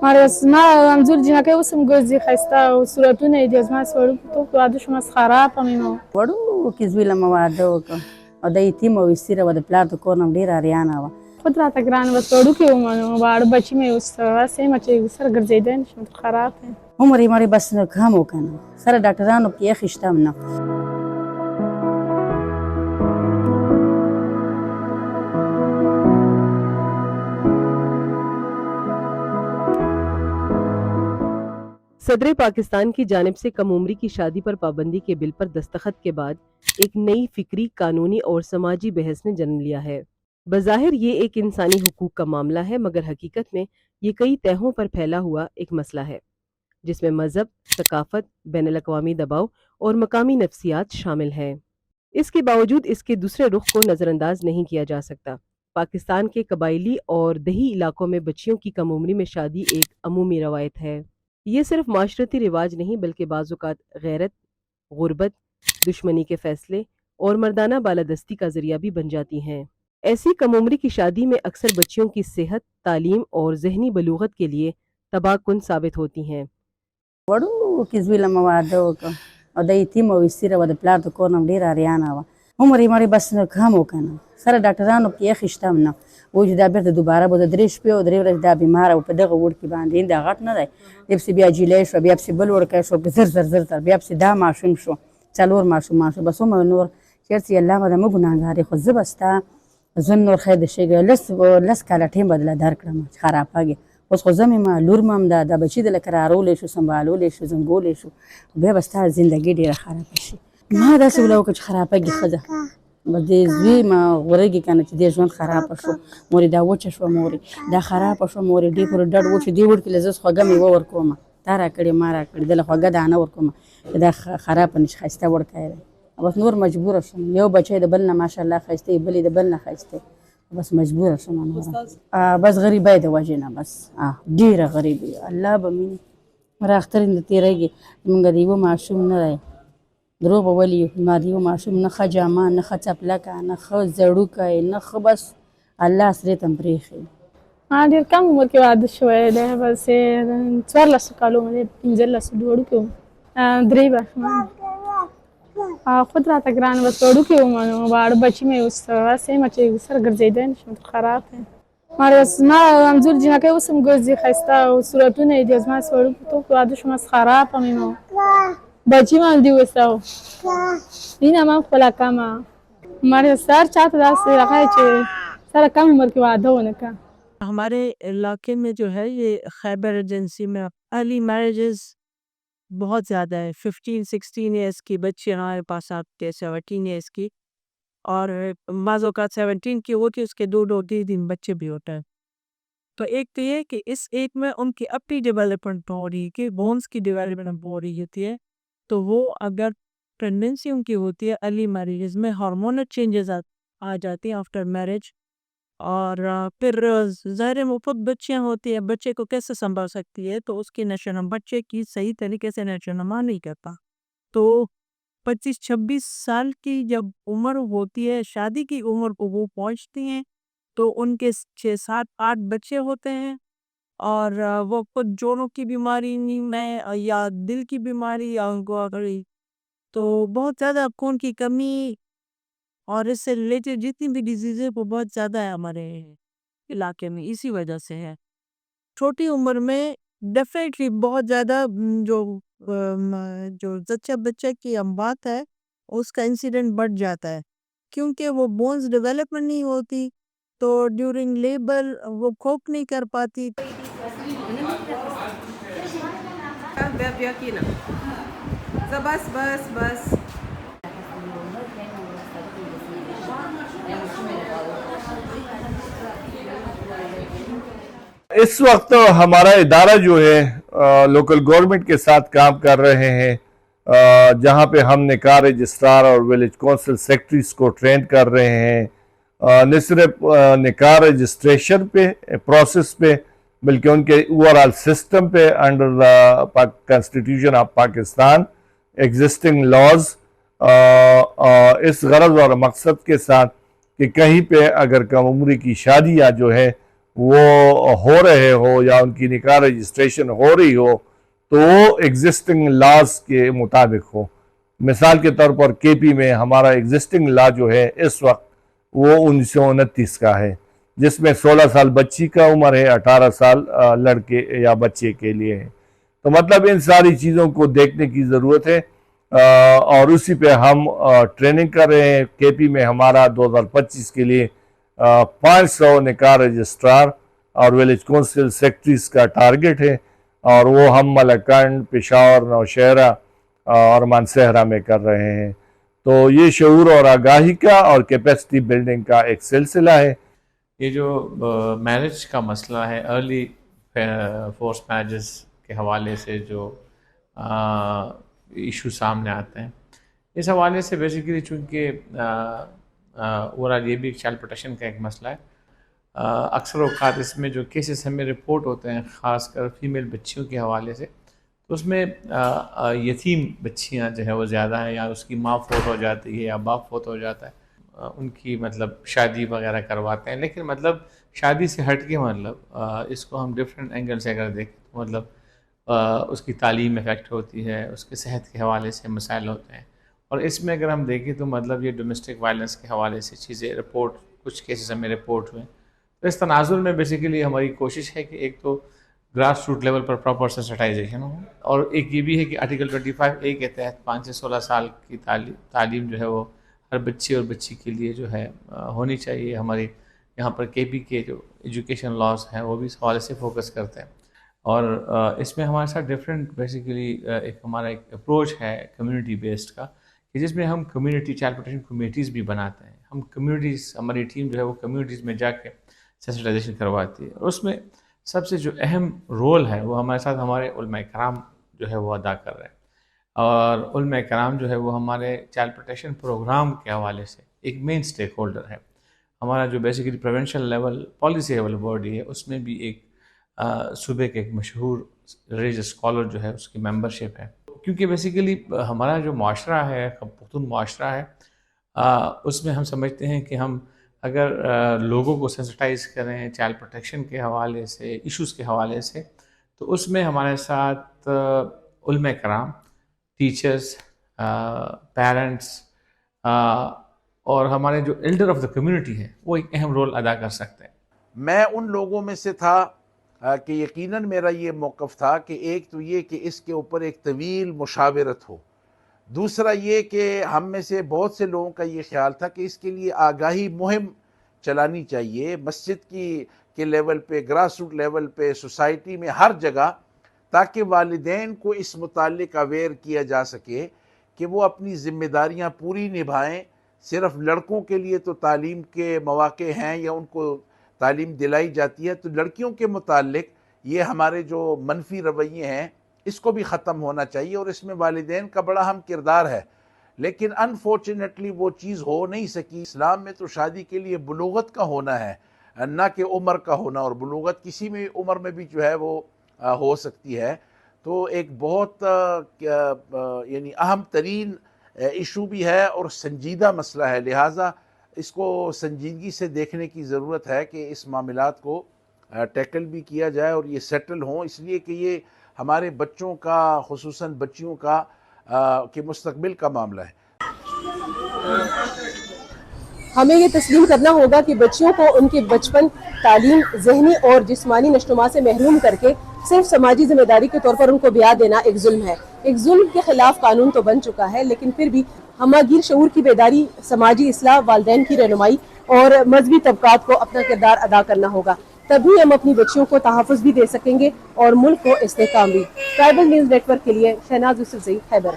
آره زما همجور جینکۍ اوس هم ګرځي ښایسته او صورتونه یې دي زما وړوکتوب واده شوم خراب هم یم وړوکې زوی له مې واده وکړ او د یتیم او اسیره وه د پلار د کور نه هم ډېره اریانه وه خود راته ګرانه بس وړوکې وم نو واړه بچي مې اوس هسې یم چې سره ګرځېدی نه شم خراب یم عمر یې مړی بس کم و که نه سره ډاکټرانو پکې ایښې شته هم نه صدر پاکستان کی جانب سے کم عمری کی شادی پر پابندی کے بل پر دستخط کے بعد ایک نئی فکری، قانونی اور سماجی بحث نے جنم لیا ہے۔ بظاہر یہ ایک انسانی حقوق کا معاملہ ہے، مگر حقیقت میں یہ کئی تہوں پر پھیلا ہوا ایک مسئلہ ہے، جس میں مذہب، ثقافت، بین الاقوامی دباؤ اور مقامی نفسیات شامل ہیں۔ اس کے باوجود اس کے دوسرے رخ کو نظر انداز نہیں کیا جا سکتا۔ پاکستان کے قبائلی اور دیہی علاقوں میں بچیوں کی کم عمری میں شادی ایک عمومی روایت ہے۔ یہ صرف معاشرتی رواج نہیں بلکہ بعض اوقات غیرت، غربت، دشمنی کے فیصلے اور مردانہ بالادستی کا ذریعہ بھی بن جاتی ہیں۔ ایسی کم عمری کی شادی میں اکثر بچیوں کی صحت، تعلیم اور ذہنی بلوغت کے لیے تباہ کن ثابت ہوتی ہیں۔ وړوکې زوی له مې واده وکړ او د یتیم او اسیره وه د پلار د کور نه هم ډېره اریانه وه عمر یې مړی بس کم و که نه سره ډاکټرانو پکې ایښې شته هم نه وایي چې دا بېرته دوباره به د 3 شپې او 3 ورځې دا بیماره و په دغه وړکي باندې دا غټ نه دی دی پسې بیا جیلی شوه بیا پسې بل وړکی شو زر زر زر زر بیا پسې دا ماشوم شو 4 ماشومان شو بس عمر نور چېرته یې الله به د مه ګناهګارې خو زه به ستا ژوند نور خیر د شي لس کاله ټیم به دله درکړم چې خرابېږي اوس خو زه مې ما لور مې هم دا بچي د لکه رارولی شو سنبالولی شو زنګولی شو بیا به ستا زندګي ډېره خرابه شي ما داسې وله وکړه چې خرابېږي ښځه بس دې زوی ما غورېږي که نه چې دې ژوند خرابه شو مورې دا وچه شوه مورې دا خرابه شوه مورې دې پورې ډډ وچو دې وړکي له زه خوږه مېوه ورکومه تا راکړې ما راکړې دله خوږه دانه ورکومه چې دا خرابه نه شي ښایسته وړکی دی بس نور مجبوره شوم یو بچی د بل نه ماشاءالله ښایسته بل یې د بل نه ښایسته بس مجبوره شوم نوره بس غریبۍ د وجې نه بس ډېره غریبي الله به مینې را اختر نه تېرېږي زمونږ د یوه ماشوم نه دی دروغ به ولي ما د یوه ماشوم نه ښه جامه نه ښه څپلکه نه ښه زړوکی نه ښه بس الله سرې ته م پرېښي ما ډېر کم عمر کې واده شوی دی بس 14 کالو مې 15 وړوکې وم 3 ماشومان خود راته ګرانه بس وړوکې وم نو واړه بچي مې اوس هسې یم چې سره ګرځېدی نه شم خراب یم زما همجور جینکۍ اوس هم ګرځي ښایسته او صورتونه یې دي زما وړوکتوب واده شوم خراب هم یم بچي مې هم دي اوس مینه مه هم خپله کمه سر چاته داسې هغه چې سره کم عمر کې واده ونه کړه ہمارے علاقے میں جو ہے یہ خیبر ایجنسی میں ارلی میرجز بہت زیادہ ہے 15-16 ایئرس کی بچی ہمارے پاس آتے ہیں 17 ایئرس کی اور بعض اوقات 17 کی ہوتی ہے اس کے 2-3 بچے بھی ہوتے ہیں تو ایک تو یہ کہ اس ایج میں ان کی اپنی ڈیولپمنٹ ہو رہی ہے کہ بونس کی ڈیولپمنٹ ہو رہی ہوتی ہے تو وہ اگر پریگننسی ان کی ہوتی ہے ارلی میرجز میں ہارمونل چینجز آ جاتی ہیں آفٹر میرج اور پھر ظاہر مفت بچیاں ہوتی ہیں بچے کو کیسے سنبھال سکتی ہے تو اس کی نشو نما بچے کی صحیح طریقے سے نشو نما نہیں کرتا تو 25-26 سال کی جب عمر ہوتی ہے شادی کی عمر کو وہ پہنچتی ہیں تو ان کے 6-7-8 بچے ہوتے ہیں اور وہ خود جوڑوں کی بیماری میں یا دل کی بیماری یا ان کو تو بہت زیادہ خون کی کمی اور اس سے ریلیٹڈ جتنی بھی ڈیزیز ہے وہ بہت زیادہ ہے ہمارے علاقے میں اسی وجہ سے ہے چھوٹی عمر میں ڈیفینیٹلی بہت زیادہ جو بچہ کی بات ہے اس کا انسیڈنٹ بڑھ جاتا ہے کیونکہ وہ بونز ڈیولپمنٹ نہیں ہوتی تو ڈیورنگ لیبر وہ کوپ نہیں کر پاتی بس اس وقت ہمارا ادارہ جو ہے لوکل گورنمنٹ کے ساتھ کام کر رہے ہیں جہاں پہ ہم نکاح رجسٹرار اور ولیج کونسل سیکٹریز کو ٹرین کر رہے ہیں نہ صرف نکاح رجسٹریشن پہ پروسیس پہ بلکہ ان کے اوورآل سسٹم پہ under constitution of Pakistan existing laws اس غرض اور مقصد کے ساتھ کہ کہیں پہ اگر کم عمری کی شادیاں جو ہے وہ ہو رہے ہو یا ان کی نکاح رجسٹریشن ہو رہی ہو تو وہ ایگزسٹنگ لاز کے مطابق ہو. مثال کے طور پر کے پی میں ہمارا ایگزسٹنگ لا جو ہے اس وقت وہ 1929 کا ہے، جس میں 16 سال بچی کا عمر ہے، 18 سال لڑکے یا بچے کے لیے ہے. تو مطلب ان ساری چیزوں کو دیکھنے کی ضرورت ہے اور اسی پہ ہم ٹریننگ کر رہے ہیں. کے پی میں ہمارا 2025 کے لیے 500 نکاح رجسٹرار اور ولیج کونسل سیکٹریز کا ٹارگٹ ہے اور وہ ہم ملکنڈ، پشاور، نوشہرہ اور مانسہرہ میں کر رہے ہیں. تو یہ شعور اور آگاہی کا اور کیپیسٹی بلڈنگ کا ایک سلسلہ ہے. یہ جو میرج کا مسئلہ ہے، ارلی فورس میرجز کے حوالے سے جو ایشو سامنے آتے ہیں، اس حوالے سے بیسیکلی چونکہ اوورال یہ بھی چائلڈ پروٹیکشن کا ایک مسئلہ ہے. اکثر اوقات اس میں جو کیسز ہمیں رپورٹ ہوتے ہیں خاص کر فیمیل بچیوں کے حوالے سے، تو اس میں یتیم بچیاں جو ہے وہ زیادہ ہیں، یا اس کی ماں فوت ہو جاتی ہے یا باپ فوت ہو جاتا ہے، ان کی مطلب شادی وغیرہ کرواتے ہیں. لیکن مطلب شادی سے ہٹ کے مطلب اس کو ہم ڈفرینٹ اینگل سے اگر دیکھیں تو مطلب اس کی تعلیم افیکٹ ہوتی ہے، اس کے صحت کے حوالے سے مسائل ہوتے ہیں. اور اس میں اگر ہم دیکھیں تو مطلب یہ ڈومیسٹک وائلنس کے حوالے سے چیزیں رپورٹ، کچھ کیسز ہمیں رپورٹ ہوئے. تو اس تناظر میں بیسیکلی ہماری کوشش ہے کہ ایک تو گراس روٹ لیول پر پراپر سینسٹائزیشن ہو، اور ایک یہ بھی ہے کہ آرٹیکل 25A کے تحت 5 سے 16 سال کی تعلیم جو ہے وہ ہر بچے اور بچی کے لیے جو ہے ہونی چاہیے. ہمارے یہاں پر کے پی کے جو ایجوکیشن لاز ہیں وہ بھی اس حوالے سے فوکس کرتے ہیں. اور اس میں ہمارے ساتھ ڈفرینٹ بیسیکلی ایک ہمارا ایک اپروچ ہے کمیونٹی بیسڈ کا، کہ جس میں ہم کمیونٹی چائلڈ پروٹیکشن کمیٹیز بھی بناتے ہیں. ہم کمیونٹیز، ہماری ٹیم جو ہے وہ کمیونٹیز میں جا کے سینسٹائزیشن کرواتی ہے. اور اس میں سب سے جو اہم رول ہے وہ ہمارے ساتھ ہمارے علماء کرام جو ہے وہ ادا کر رہے ہیں. اور علماء کرام جو ہے وہ ہمارے چائلڈ پروٹیکشن پروگرام کے حوالے سے ایک مین سٹیک ہولڈر ہے. ہمارا جو basically prevention level policy level body ہے، اس میں بھی ایک صوبے کے ایک مشہور ریلیجس اسکالر جو ہے اس کی ممبرشپ ہے. کیونکہ بیسیکلی ہمارا جو معاشرہ ہے، پختون معاشرہ ہے، اس میں ہم سمجھتے ہیں کہ ہم اگر لوگوں کو سینسٹائز کریں چائلڈ پروٹیکشن کے حوالے سے، ایشوز کے حوالے سے، تو اس میں ہمارے ساتھ علماء کرام، ٹیچرز، پیرنٹس اور ہمارے جو ایلڈر آف دا کمیونٹی ہیں وہ ایک اہم رول ادا کر سکتے ہیں. میں ان لوگوں میں سے تھا کہ یقیناً میرا یہ موقف تھا کہ ایک تو یہ کہ اس کے اوپر ایک طویل مشاورت ہو، دوسرا یہ کہ ہم میں سے بہت سے لوگوں کا یہ خیال تھا کہ اس کے لیے آگاہی مہم چلانی چاہیے مسجد کے لیول پہ، گراس روٹ لیول پہ، سوسائٹی میں، ہر جگہ، تاکہ والدین کو اس متعلق اویئر کیا جا سکے کہ وہ اپنی ذمہ داریاں پوری نبھائیں. صرف لڑکوں کے لیے تو تعلیم کے مواقع ہیں یا ان کو تعلیم دلائی جاتی ہے، تو لڑکیوں کے متعلق یہ ہمارے جو منفی رویے ہیں اس کو بھی ختم ہونا چاہیے، اور اس میں والدین کا بڑا اہم کردار ہے. لیکن انفارچونیٹلی وہ چیز ہو نہیں سکی. اسلام میں تو شادی کے لیے بلوغت کا ہونا ہے، نہ کہ عمر کا ہونا، اور بلوغت کسی بھی عمر میں بھی جو ہے وہ ہو سکتی ہے. تو ایک بہت یعنی اہم ترین ایشو بھی ہے اور سنجیدہ مسئلہ ہے، لہٰذا اس کو سنجیدگی سے دیکھنے کی ضرورت ہے کہ اس معاملات کو ٹیکل بھی کیا جائے اور یہ سیٹل ہوں، اس لیے کہ یہ ہمارے بچوں کا، خصوصاً بچیوں کا کہ مستقبل کا معاملہ ہے. ہمیں یہ تسلیم کرنا ہوگا کہ بچیوں کو ان کے بچپن، تعلیم، ذہنی اور جسمانی نشوونما سے محروم کر کے صرف سماجی ذمہ داری کے طور پر ان کو بیاہ دینا ایک ظلم ہے. ایک ظلم کے خلاف قانون تو بن چکا ہے، لیکن پھر بھی ہمہ گیر شعور کی بیداری، سماجی اصلاح، والدین کی رہنمائی اور مذہبی طبقات کو اپنا کردار ادا کرنا ہوگا. تبھی ہم اپنی بچیوں کو تحفظ بھی دے سکیں گے اور ملک کو استحکام بھی. ٹرائبل نیوز نیٹ ورک کے لیے شہناز یوسف زئی، خیبر.